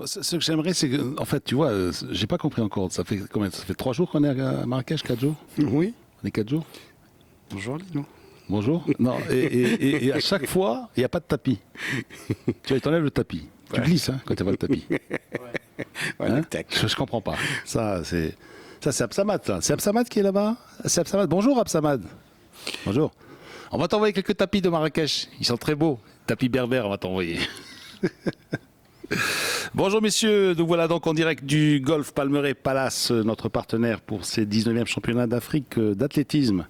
ce que j'aimerais, c'est que, en fait, tu vois, j'ai pas compris encore. Ça fait combien? Ça fait 3 jours qu'on est à Marrakech, 4 jours? Oui. On est 4 jours? Bonjour Lino. Bonjour. Non, et à chaque fois, il n'y a pas de tapis. Tu vois, t'enlèves le tapis. Tu glisses quand tu vois le tapis. Hein? Je comprends pas. Ça, c'est Absamad. C'est Absamad qui est là-bas. C'est Absamad. Bonjour Absamad. Bonjour. On va t'envoyer quelques tapis de Marrakech. Ils sont très beaux. Tapis berbères, on va t'envoyer. Bonjour messieurs, nous voilà donc en direct du Golf Palmeraie Palace, notre partenaire pour ces 19e championnats d'Afrique d'athlétisme.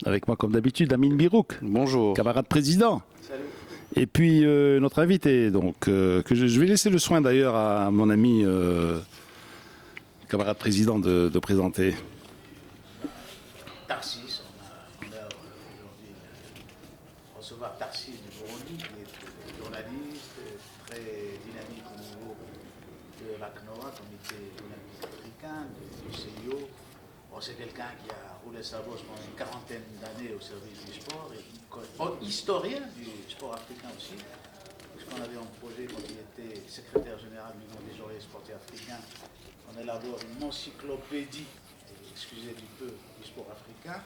Avec moi comme d'habitude, Amine Birouk. Bonjour. Camarade président. Salut. Et puis notre invité, donc, que je vais laisser le soin d'ailleurs à mon ami camarade président de présenter. Tarsis, on a aujourd'hui recevoir Tarsis du Burundi, qui est journaliste, très dynamique au niveau de la CNOA, Comité olympique africain, du CIO. Bon, c'est quelqu'un qui a roulé sa bosse pendant une quarantaine d'années au service du sport, et historien du sport africain aussi, puisqu'on avait un projet quand il était secrétaire général du Union des journalistes sportifs africains, on élabore une encyclopédie, excusez du peu, du sport africain.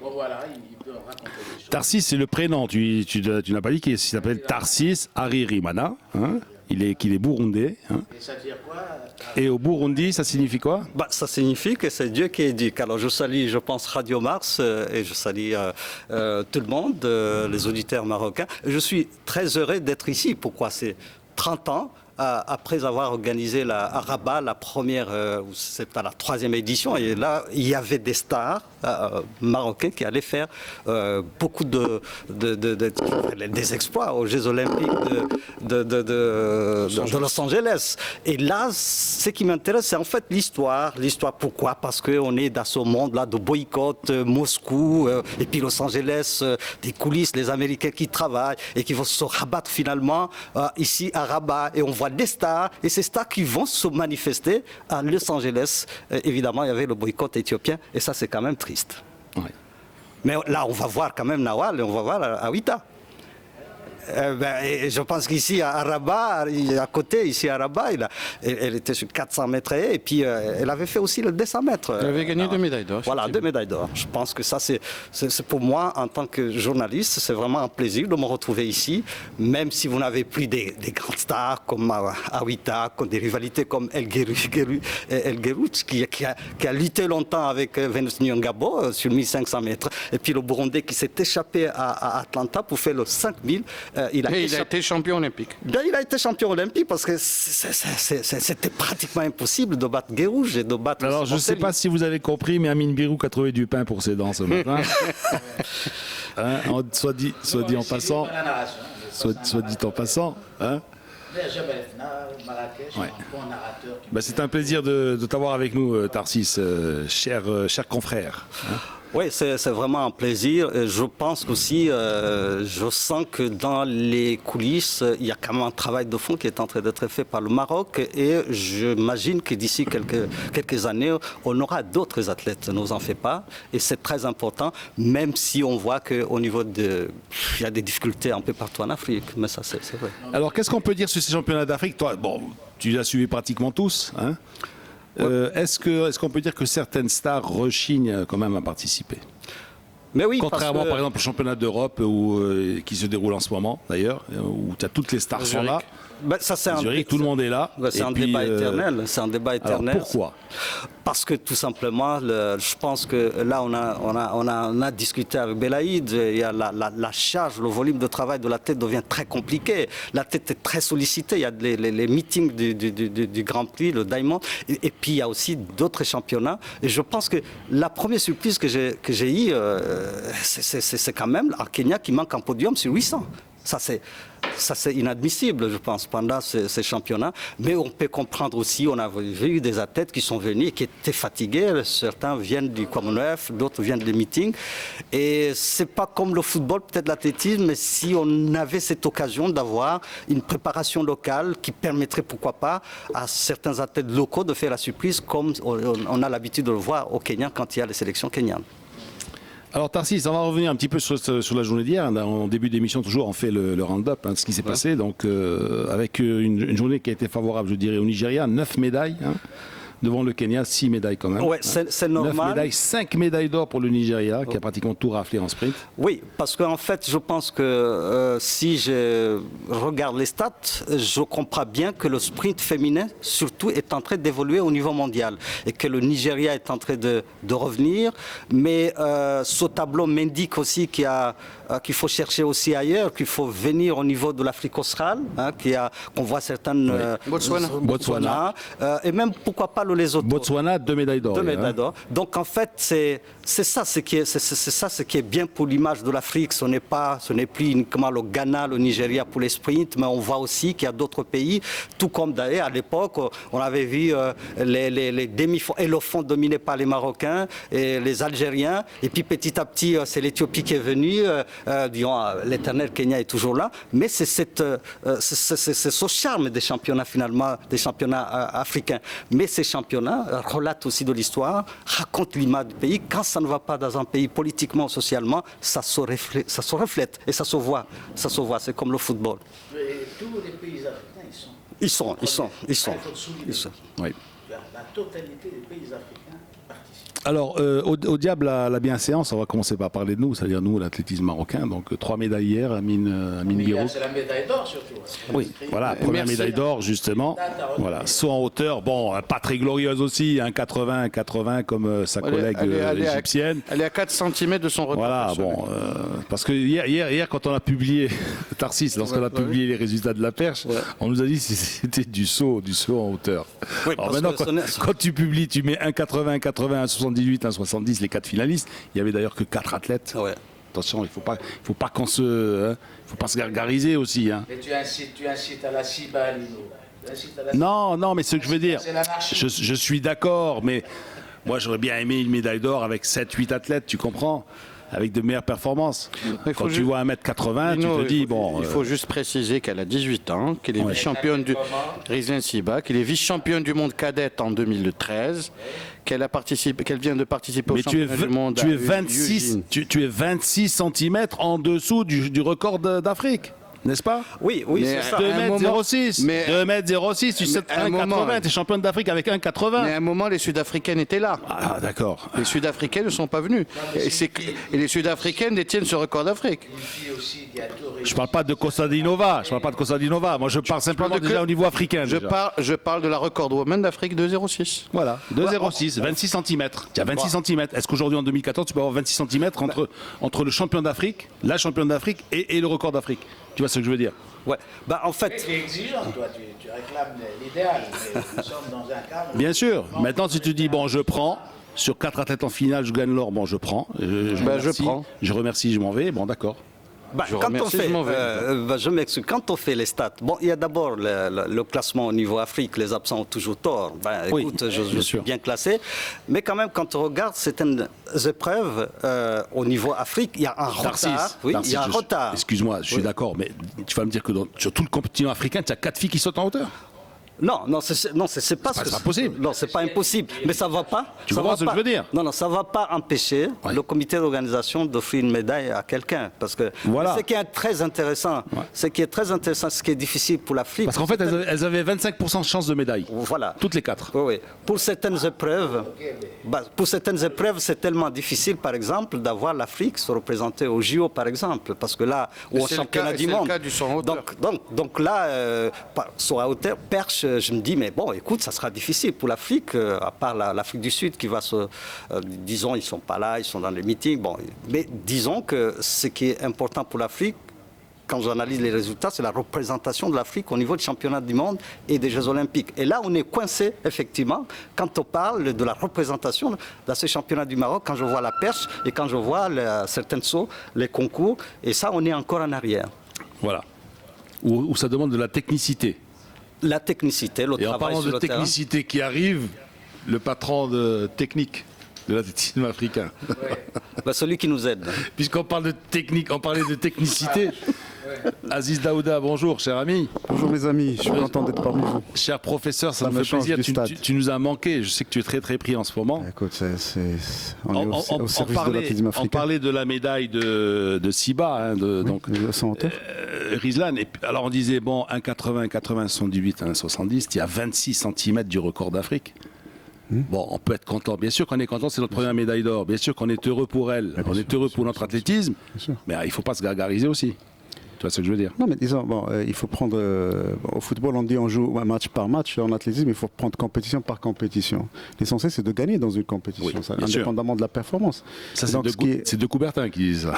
Bon voilà, il peut raconter des choses. Tarsis, c'est le prénom, tu n'as pas dit qu'il s'appelle Tarsis Haririmana, hein, qu'il est burundais. Hein. Et ça veut dire quoi? Et au Burundi, ça signifie quoi? Ça signifie que c'est Dieu qui éduque. Alors je salue, je pense, Radio Mars et je salue tout le monde, les auditeurs marocains. Je suis très heureux d'être ici. Pourquoi? C'est 30 ans. Après avoir organisé à Rabat, la première, c'était la 3e édition, et là, il y avait des stars marocains qui allaient faire beaucoup des exploits aux Jeux Olympiques de Los Angeles. Et là, ce qui m'intéresse, c'est en fait l'histoire. L'histoire, pourquoi? Parce qu'on est dans ce monde-là de boycott, Moscou, et puis Los Angeles, des coulisses, les Américains qui travaillent et qui vont se rabattre finalement ici à Rabat. Et on voit des stars, et ces stars qui vont se manifester à Los Angeles. Évidemment, il y avait le boycott éthiopien, et ça, c'est quand même triste. Ouais. Mais là, on va voir quand même Nawal, et on va voir Awita. Et je pense qu'ici à Rabat, à côté, ici à Rabat, elle était sur 400 mètres et puis elle avait fait aussi le 200 mètres. Elle avait gagné 2 médailles d'or. Voilà, 2 médailles d'or. Je pense que ça, c'est pour moi, en tant que journaliste, c'est vraiment un plaisir de me retrouver ici, même si vous n'avez plus des grandes stars comme Awita, comme des rivalités comme El Gerouch, qui a lutté longtemps avec Venus Nyongabo sur 1500 mètres. Et puis le Burundais qui s'est échappé à Atlanta pour faire le 5000. Il a été champion olympique. Il a été champion olympique parce que c'était pratiquement impossible de battre Gerouch et de battre. Alors je ne sais pas si vous avez compris, mais Amine Birouk a trouvé du pain pour ses dents ce matin. Hein, soit dit en passant. Soit dit en passant. Hein. Ouais. C'est un plaisir de t'avoir avec nous, Tarsis, cher confrère. Hein. Oui, c'est vraiment un plaisir. Je pense aussi, je sens que dans les coulisses, il y a quand même un travail de fond qui est en train d'être fait par le Maroc, et j'imagine que d'ici quelques années, on aura d'autres athlètes, ne vous en faites pas, et c'est très important, même si on voit qu'au niveau il y a des difficultés un peu partout en Afrique, mais ça c'est vrai. Alors qu'est-ce qu'on peut dire sur ces championnats d'Afrique? Toi, tu les as suivis pratiquement tous, hein? Est-ce qu'on peut dire que certaines stars rechignent quand même à participer? Mais oui, contrairement par exemple au championnat d'Europe qui se déroule en ce moment d'ailleurs, où tu as toutes les stars sont là. Ça, Zurich, tout le monde est là. C'est un débat éternel. C'est un débat éternel. Alors pourquoi? Parce que tout simplement, je pense que là, on a discuté avec Belaïd. Il y a la charge, le volume de travail de la tête devient très compliqué. La tête est très sollicitée. Il y a les meetings du Grand Prix, le Diamond. Et puis, il y a aussi d'autres championnats. Et je pense que la première surprise que j'ai eue, c'est quand même en Kenya qui manque un podium sur 800. Ça, c'est inadmissible, je pense, pendant ces championnats. Mais on peut comprendre aussi, on a vu des athlètes qui sont venus et qui étaient fatigués. Certains viennent du Commonwealth, d'autres viennent des meetings. Et c'est pas comme le football, peut-être l'athlétisme, mais si on avait cette occasion d'avoir une préparation locale qui permettrait, pourquoi pas, à certains athlètes locaux de faire la surprise, comme on a l'habitude de le voir au Kenya quand il y a les sélections kenyanes. Alors Tarsis, on va revenir un petit peu sur la journée d'hier. En début d'émission, toujours, on fait le round-up, ce qui s'est passé. Donc, avec une journée qui a été favorable, je dirais, au Nigeria, 9 médailles. Devant le Kenya, 6 médailles quand même. Ouais, c'est normal. 9 médailles, 5 médailles d'or pour le Nigeria, qui a pratiquement tout raflé en sprint. Oui, parce qu'en fait, je pense que si je regarde les stats, je comprends bien que le sprint féminin, surtout, est en train d'évoluer au niveau mondial. Et que le Nigeria est en train de revenir. Mais ce tableau m'indique aussi qu'il faut chercher aussi ailleurs, qu'il faut venir au niveau de l'Afrique australe, qu'on voit certaines... Botswana. Et même, pourquoi pas, le Lesotho. Botswana, 2 médailles d'or. 2 médailles d'or. Donc en fait, c'est ça ce qui est bien pour l'image de l'Afrique. Ce n'est plus uniquement le Ghana, le Nigeria pour les sprints, mais on voit aussi qu'il y a d'autres pays, tout comme d'ailleurs à l'époque, on avait vu les demi-fonds et le fond dominé par les Marocains et les Algériens. Et puis petit à petit, c'est l'Éthiopie qui est venue. L'éternel Kenya est toujours là. Mais c'est ce charme des championnats finalement, des championnats africains. Mais ces championnats relatent aussi de l'histoire, racontent l'image du pays. Quand ça ne va pas dans un pays politiquement ou socialement, ça se reflète et ça se voit. C'est comme le football. Et tous les pays africains, ils sont. Ils sont. Oui. La totalité des pays africains participent. Alors, au diable la bienséance, on va commencer par parler de nous, c'est-à-dire nous, l'athlétisme marocain. Donc, 3 médailles hier, Amine Birou. C'est la médaille d'or surtout. Oui, voilà, première médaille d'or justement. Voilà, saut en hauteur, bon, pas très glorieuse aussi, 1,80 comme sa collègue égyptienne. Elle est à 4 cm de son record. Voilà, bon, parce que hier, quand on a publié, Tarsis, lorsqu'on a publié les résultats de la perche, on nous a dit que c'était du saut en hauteur. Oui, alors maintenant, quand tu publies, tu mets 1,80, 1,78, 1,70, les 4 finalistes. Il y avait d'ailleurs que 4 athlètes. Ouais. Attention, il faut pas se gargariser aussi. Hein. Mais tu incites à la ciba, Lino. Non, mais ce que je veux dire, C'est l'anarchie. je suis d'accord, mais moi j'aurais bien aimé une médaille d'or avec 7-8 athlètes, tu comprends, avec de meilleures performances. Quand tu vois 1,80 m, tu te dis, bon... Il faut juste préciser qu'elle a 18 ans, qu'elle est vice-championne du Rizin Siba, qu'elle est vice-championne du monde cadette en 2013, qu'elle vient de participer au championnat du monde. Tu es 26 cm en dessous du record d'Afrique. N'est-ce pas? Oui, c'est ça. 2,06 m. 2,06 m, tu sais 1,80 m, tu es championne d'Afrique avec 1,80 m. Mais à un moment, les Sud-Africaines étaient là. Ah, d'accord. Les Sud-Africaines ne sont pas venues. Et les Sud-Africaines détiennent ce record d'Afrique. Je ne parle pas de Costa Dinova. Moi, je parle simplement déjà au niveau africain. Je parle de la record woman d'Afrique 2,06. Voilà, 2,06, 26 cm. Tu as 26 cm. Est-ce qu'aujourd'hui, en 2014, tu peux avoir 26 cm entre le champion d'Afrique, la championne d'Afrique et le record d'Afrique? Tu vois ce que je veux dire? Ouais. En fait... Tu es exigeant, toi, tu réclames l'idéal, mais nous sommes dans un cadre... Bien sûr. Maintenant, si tu dis, bon, je prends, sur 4 athlètes en finale, je gagne l'or, bon, je prends. Je remercie, je m'en vais, bon, d'accord. Je m'excuse. Quand on fait les stats, il y a d'abord le classement au niveau Afrique, les absents ont toujours tort. Écoute, je suis bien classé. Mais quand même, quand on regarde certaines épreuves au niveau Afrique, il y a un retard. Il y a un retard. Excuse-moi, je suis d'accord, mais tu vas me dire que sur tout le continent africain, tu as 4 filles qui sautent en hauteur? Non, c'est pas possible. Non, c'est pas impossible. Mais ça va pas. Tu comprends ce que je veux dire? Non, ça va pas empêcher le comité d'organisation d'offrir une médaille à quelqu'un, parce que ce qui est très intéressant, ce qui est difficile pour l'Afrique. Parce qu'en fait, elles avaient 25% de chance de médaille. Voilà. Toutes les 4. Oui. Pour certaines épreuves, c'est tellement difficile, par exemple, d'avoir l'Afrique se représenter au JO, par exemple, parce que là, au championnat du monde. C'est le cas du saut en hauteur. Donc là, saut à hauteur, perche. Je me dis, mais bon, écoute, ça sera difficile pour l'Afrique, à part l'Afrique du Sud qui va disons, ils ne sont pas là, ils sont dans les meetings. Bon, mais disons que ce qui est important pour l'Afrique, quand j'analyse les résultats, c'est la représentation de l'Afrique au niveau du championnat du monde et des Jeux Olympiques. Et là, on est coincé, effectivement, quand on parle de la représentation de ces championnats du Maroc, quand je vois la perche et quand je vois certains sauts, les concours, et ça, on est encore en arrière. Voilà. Où ça demande de la technicité. La technicité, le travail sur le terrain. Et en parlant de technicité qui arrive, le patron de technique de l'athlétisme africain. Celui qui nous aide. Puisqu'on parle de technique, on parlait de technicité. Aziz Daouda, bonjour, cher ami. Bonjour mes amis, je suis content d'être parmi vous. Cher professeur, ça me fait plaisir. Tu nous as manqué. Je sais que tu es très très pris en ce moment. Écoute, on est au service de l'athlétisme africain. On parlait de la médaille de Siba, donc Rizlan. Alors on disait bon 1,80, 80, 78, 1,70. Il y a 26 cm du record d'Afrique. Bon, on peut être content. Bien sûr qu'on est content, c'est notre première médaille d'or. Bien sûr qu'on est heureux pour elle. On est heureux pour notre athlétisme. Mais il ne faut pas se gargariser aussi. Tu vois ce que je veux dire? Non, mais disons, il faut prendre. Au football, on dit on joue match par match. En athlétisme, il faut prendre compétition par compétition. L'essentiel, c'est de gagner dans une compétition, indépendamment de la performance. Ça, c'est de Coubertin qui disent ça.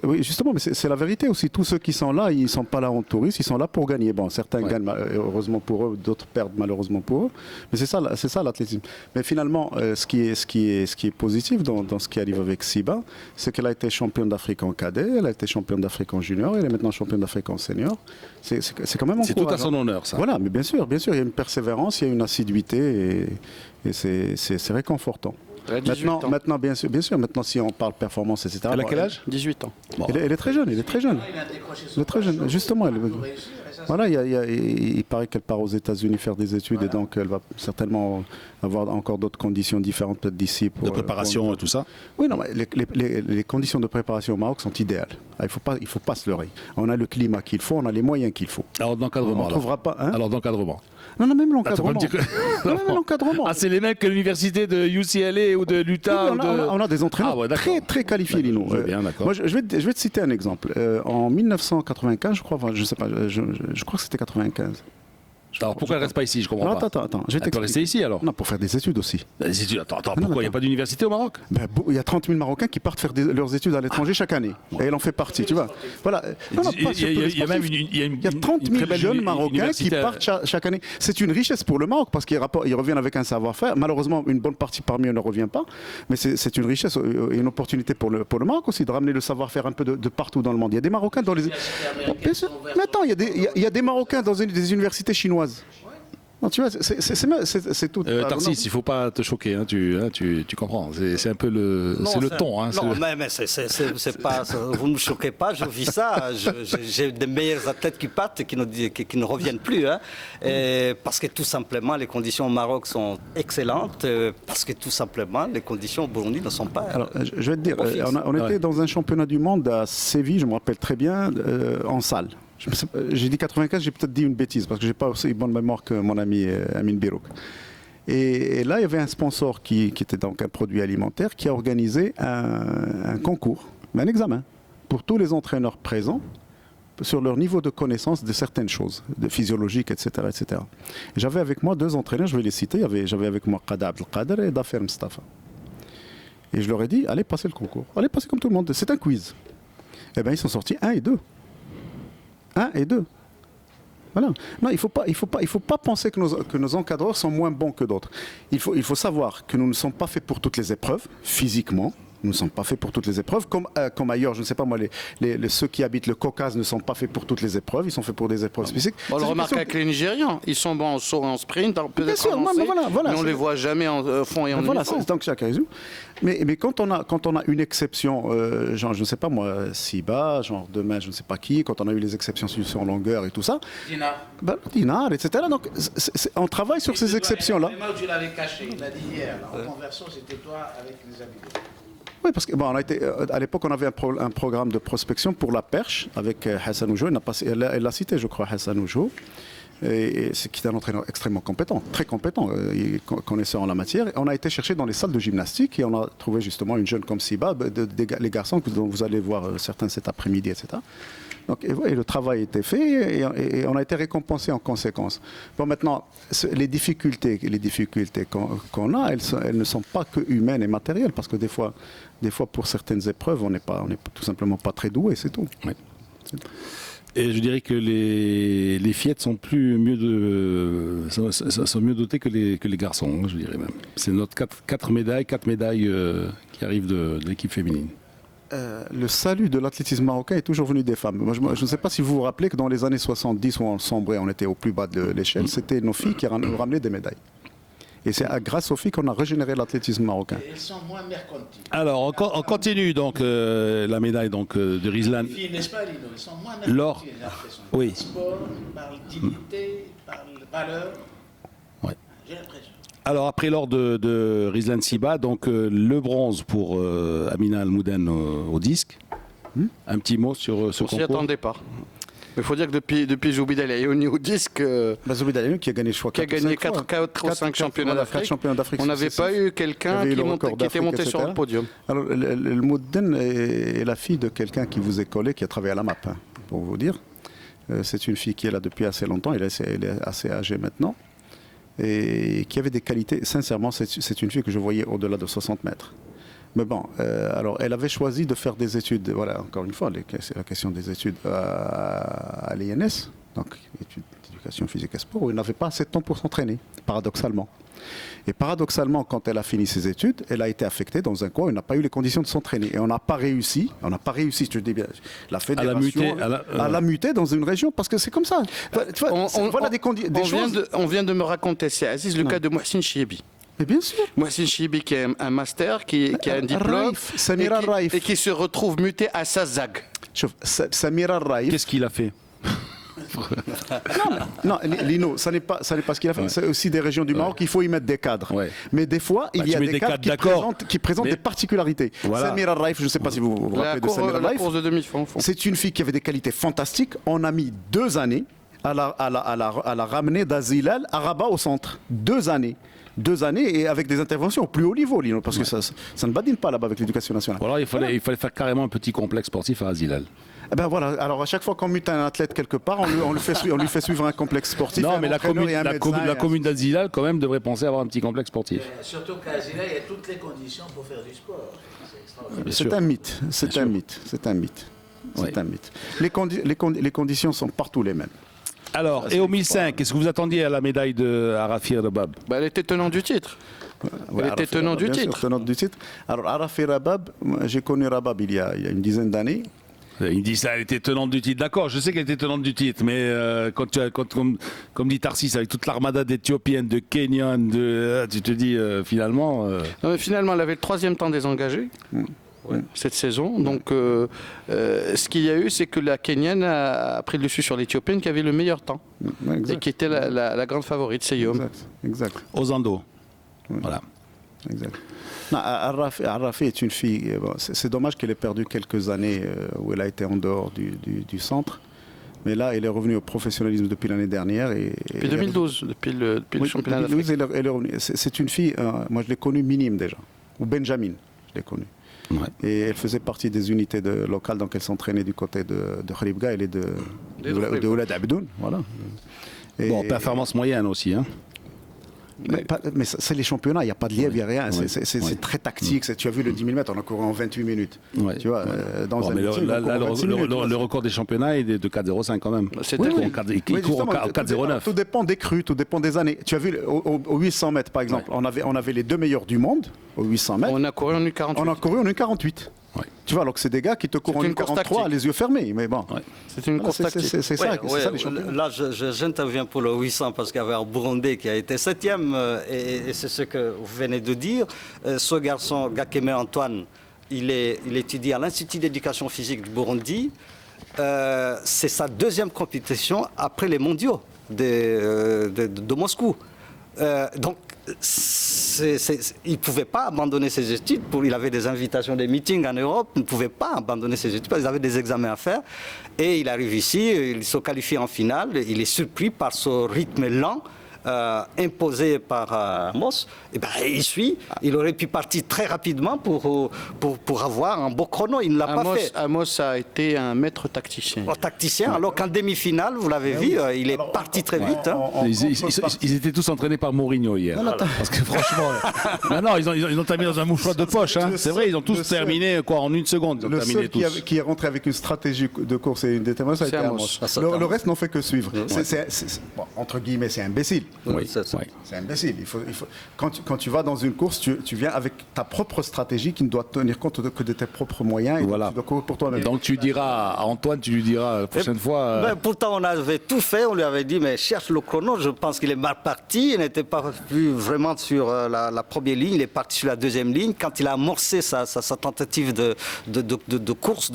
Oui, justement, mais c'est la vérité aussi. Tous ceux qui sont là, ils ne sont pas là en tourisme, ils sont là pour gagner. Bon, certains gagnent heureusement pour eux, d'autres perdent malheureusement pour eux. Mais c'est ça l'athlétisme. Mais finalement, ce qui est positif dans ce qui arrive avec Siba, c'est qu'elle a été championne d'Afrique en cadet, elle a été championne d'Afrique en junior, elle est maintenant championne d'Afrique en senior. C'est quand même encourageant. C'est tout à son honneur, ça. Voilà, mais bien sûr, il y a une persévérance, il y a une assiduité et c'est réconfortant. Maintenant, bien sûr, maintenant si on parle performance, etc. Elle a quel âge? 18 ans. Bon. Elle est très jeune, Elle est très jeune, justement. Voilà, il paraît qu'elle part aux États-Unis faire des études et donc elle va certainement avoir encore d'autres conditions différentes peut-être d'ici. De préparation et tout ça? Oui, non, mais les conditions de préparation au Maroc sont idéales. Il ne faut pas se leurrer. On a le climat qu'il faut, on a les moyens qu'il faut. Alors d'encadrement. On ne trouvera pas. Hein? Alors d'encadrement. Non, même l'encadrement. Ah, c'est les mêmes que l'université de UCLA ou de l'Utah. On a des entraîneurs très très qualifiés, Lino. Moi, je vais te citer un exemple. En 1995, je crois, je sais pas, je crois que c'était 95. Alors pourquoi elle ne reste pas ici? Je comprends pas. Attends. Je vais elle peut rester ici alors? Non, pour faire des études aussi. Des études. Attends, pourquoi il n'y a pas d'université au Maroc? Il y a 30 000 Marocains qui partent faire leurs études à l'étranger chaque année. Et elle en fait partie, tu vois. Voilà. Il y a 30 000 jeunes Marocains qui partent chaque année. C'est une richesse pour le Maroc parce qu'ils reviennent avec un savoir-faire. Malheureusement, une bonne partie parmi eux ne revient pas. Mais c'est une richesse et une opportunité pour le Maroc aussi de ramener le savoir-faire un peu de partout dans le monde. Il y a des Marocains dans les... Mais attends, il y a des Marocains dans des universités chinoises. Non, tu vois, c'est tout. Tarsis, il ne faut pas te choquer, hein, tu comprends. C'est un peu le ton. Hein, non, mais c'est pas. Vous ne me choquez pas, je vis ça. J'ai des meilleurs athlètes qui partent et qui ne reviennent plus. Hein, parce que tout simplement, les conditions au Maroc sont excellentes. Parce que tout simplement, les conditions au Burundi ne sont pas. Alors, je vais te dire, on était dans un championnat du monde à Séville, je me rappelle très bien, en salle. J'ai dit 95, j'ai peut-être dit une bêtise parce que j'ai pas aussi bonne mémoire que mon ami Amin Birouk. Et là, il y avait un sponsor qui était donc un produit alimentaire qui a organisé un concours, un examen pour tous les entraîneurs présents sur leur niveau de connaissance de certaines choses, de physiologiques, etc. etc. J'avais avec moi deux entraîneurs, je vais les citer. J'avais avec moi Qada Abdelkader et Dafer Mustafa. Et je leur ai dit, allez passer le concours, allez passer comme tout le monde, c'est un quiz. Eh bien, ils sont sortis 1 et 2. 1 et 2. Voilà. Non, il faut pas penser que nos encadreurs sont moins bons que d'autres. Il faut savoir que nous ne sommes pas faits pour toutes les épreuves, physiquement. Nous ne sommes pas faits pour toutes les épreuves. Comme ailleurs, je ne sais pas moi, ceux qui habitent le Caucase ne sont pas faits pour toutes les épreuves. Ils sont faits pour des épreuves spécifiques. On le remarque avec les Nigérians. Ils sont bons en saut et en sprint, peut-être en lancer, mais on ne les voit jamais en fond et en voilà, demi-fond. c'est donc chaque raison. Mais quand on a une exception, genre, je ne sais pas moi, Siba, genre demain, je ne sais pas qui, quand on a eu les exceptions sur longueur et tout ça. Dinar, etc. Donc, on travaille sur ces exceptions-là. Tu l'avais caché, il l'a dit hier. En conversion, c'était toi avec les amis. Oui, parce que à l'époque, on avait un programme de prospection pour la perche avec Hassan Oujo. Elle l'a cité, je crois, Hassan Oujo. Qui est un entraîneur extrêmement compétent, très compétent, connaisseur en la matière. Et on a été chercher dans les salles de gymnastique et on a trouvé justement une jeune comme Siba, les garçons dont vous allez voir certains cet après-midi, etc. Donc, et le travail a été fait et on a été récompensé en conséquence. Bon, maintenant, les difficultés qu'on a, elles ne sont pas que humaines et matérielles, parce que des fois pour certaines épreuves, on n'est tout simplement pas très doué, c'est tout. Oui. Et je dirais que les fillettes sont mieux dotées que les garçons, je dirais même. C'est notre 4 médailles qui arrivent de l'équipe féminine. Le salut de l'athlétisme marocain est toujours venu des femmes. Moi, je ne sais pas si vous vous rappelez que dans les années 70 où on sombrait, on était au plus bas de l'échelle, c'était nos filles qui ramenaient des médailles. Et c'est grâce aux filles qu'on a régénéré l'athlétisme marocain. Et ils sont moins mercantiles. Alors, on continue donc la médaille donc, de Rizlan. Les filles, n'est-ce pas, Lino? Ils sont moins L'or. mercantiles, j'ai l'impression. Oui. Ils parlent sport, ils parlent dignité, ils parlent valeur. Ouais. J'ai l'impression. Alors, après l'or de Rizlan Siba, donc le bronze pour Amina Almouden au disque. Un petit mot sur ce On s'y concours. attendait pas. Mais il faut dire que depuis Zoubida Layouni au disque, Zoubida Layouni qui a gagné, je crois, qui a gagné 4 ou 5 championnats d'Afrique, on n'avait pas eu quelqu'un qui était monté sur le podium. Alors, le Mouden est la fille de quelqu'un qui vous est collé, qui a travaillé à la MAP, hein, pour vous dire. C'est une fille qui est là depuis assez longtemps, elle est assez âgée maintenant, et qui avait des qualités. Sincèrement, c'est une fille que je voyais au-delà de 60 mètres. Mais bon, alors elle avait choisi de faire des études, voilà, encore une fois, c'est la question des études à l'INS, donc études d'éducation physique et sport, où elle n'avait pas assez de temps pour s'entraîner, paradoxalement. Et paradoxalement, quand elle a fini ses études, elle a été affectée dans un coin où elle n'a pas eu les conditions de s'entraîner. Et on n'a pas réussi, je te dis bien, la fédération, à la muter dans une région, parce que c'est comme ça. Tu vois, on vient de me raconter, c'est Aziz, le cas de Mohsin Chiebi. Mais bien sûr. Mohsin Chiebi qui a un master, qui a un diplôme, et qui se retrouve muté à Sazag. Samira Raif. Qu'est-ce qu'il a fait? Non, Lino, ça n'est pas ce qu'il a fait. C'est aussi des régions du Maroc, il faut y mettre des cadres. Ouais. Mais des fois, il y a des cadres qui présentent des particularités. Voilà. Samira Raif, je ne sais pas si vous vous rappelez de Samira Raif. Course de demi-fond. C'est une fille qui avait des qualités fantastiques. On a mis 2 années à la ramener d'Azilal à Rabat au centre. 2 années. 2 années et avec des interventions au plus haut niveau, Lino, parce que ça ne badine pas là-bas avec l'éducation nationale. Alors, il fallait faire carrément un petit complexe sportif à Azilal. Eh ben voilà, alors à chaque fois qu'on mute un athlète quelque part, on lui fait suivre un complexe sportif. Non, mais la commune d'Azilal, quand même, devrait penser à avoir un petit complexe sportif. Surtout qu'à Azilal, il y a toutes les conditions pour faire du sport. C'est un mythe, c'est un mythe. Les conditions sont partout les mêmes. Alors, et au 1005, qu'est-ce que vous attendiez à la médaille de Arafi Rabab? Elle était tenante du titre. Tenante du titre. Alors, Arafi Rabab, j'ai connu Rabab il y a une dizaine d'années. Il dit ça, elle était tenante du titre. D'accord, je sais qu'elle était tenante du titre, mais comme dit Tarsis, avec toute l'armada d'Éthiopiennes, de Kenyan, tu te dis finalement... Non, mais finalement, elle avait le 3e temps désengagé. Cette saison. Donc, ce qu'il y a eu, c'est que la Kenyane a pris le dessus sur l'Éthiopienne qui avait le meilleur temps. Et qui était la grande favorite, c'est Yom. Exact. Osando. Voilà. Exact. Arafi est une fille. C'est dommage qu'elle ait perdu quelques années où elle a été en dehors du centre. Mais là, elle est revenue au professionnalisme depuis l'année dernière. Depuis 2012, depuis le championnat d'Afrique. Elle est revenue. C'est une fille, moi je l'ai connue minime déjà. Ou Benjamin, je l'ai connue. Ouais. Et elle faisait partie des unités locales, donc elle s'entraînait du côté de Kharibga et de Oulad Abdoun. Voilà. Bon, performance moyenne aussi. Hein. Mais c'est les championnats, il n'y a pas de lièvre, il n'y a rien. C'est très tactique. Tu as vu le 10 000 mètres, on a couru en 28 minutes. Tu vois, dans un meeting, le record des championnats est de 4,05 quand même. Il court en 4,09. Tout dépend des crues, tout dépend des années. Tu as vu, au 800 mètres par exemple, on avait les 2 meilleurs du monde au 800 mètres. On a couru en U48. On a couru en U48. Ouais. Tu vois, alors que c'est des gars qui te courent en U43 les yeux fermés. Mais bon, c'est une course tactique. C'est ça les championnats. Là, j'interviens pour le 800 parce qu'il y avait un Burundais qui a été 7e et c'est ce que vous venez de dire. Ce garçon, Gakeme Antoine, il étudie à l'Institut d'éducation physique du Burundi. C'est sa 2e compétition après les mondiaux de Moscou. Donc, il ne pouvait pas abandonner ses études. Il avait des invitations, des meetings en Europe. Il ne pouvait pas abandonner ses études parce qu'il avait des examens à faire. Et il arrive ici, il se qualifie en finale. Il est surpris par ce rythme lent. Imposé par Amos, et ben, il suit. Il aurait pu partir très rapidement pour avoir un beau chrono. Il ne l'a pas fait. Amos a été un maître tacticien. Alors qu'en demi-finale, vous l'avez vu, il est parti très vite. Ils étaient tous entraînés par Mourinho hier. Parce que franchement, ils ont terminé dans un mouchoir de poche. Hein. C'est vrai, ils ont tous terminé en 1 seconde. Le seul qui est rentré avec une stratégie de course et une détermination, ça a été Amos. Le reste n'ont fait que suivre. Entre guillemets, c'est imbécile. Oui, c'est imbécile. Quand tu vas dans une course, tu viens avec ta propre stratégie qui ne doit tenir compte que de tes propres moyens. Et voilà. tu dois courir pour toi-même. Donc tu diras à Antoine, tu lui diras la prochaine fois. Pourtant, on avait tout fait. On lui avait dit, mais cherche le chrono. Je pense qu'il est mal parti. Il n'était pas plus vraiment sur la première ligne. Il est parti sur la deuxième ligne. Quand il a amorcé sa tentative de course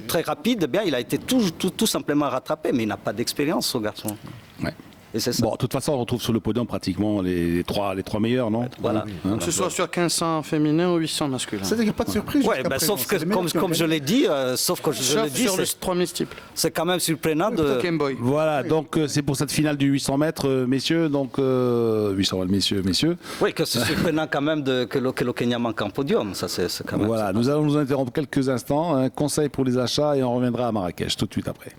très rapide, eh bien, il a été tout simplement rattrapé. Mais il n'a pas d'expérience, ce garçon. Ouais. Et c'est ça. Bon, de toute façon, on retrouve sur le podium pratiquement les trois meilleurs, non? Voilà. Hein, que ce soit sur 1500 féminin ou 800 masculin. C'est-à-dire qu'il n'y a pas de surprise. Ouais, sauf que, comme je l'ai dit, sur le 3000 steeple. c'est quand même surprenant de. Game Boy. Voilà, donc c'est pour cette finale du 800 mètres, messieurs. Donc 800 messieurs. Oui, que c'est surprenant quand même que le Kenya manque un podium. Ça, c'est quand même. Voilà, nous allons nous interrompre quelques instants. Un conseil pour les achats et on reviendra à Marrakech tout de suite après.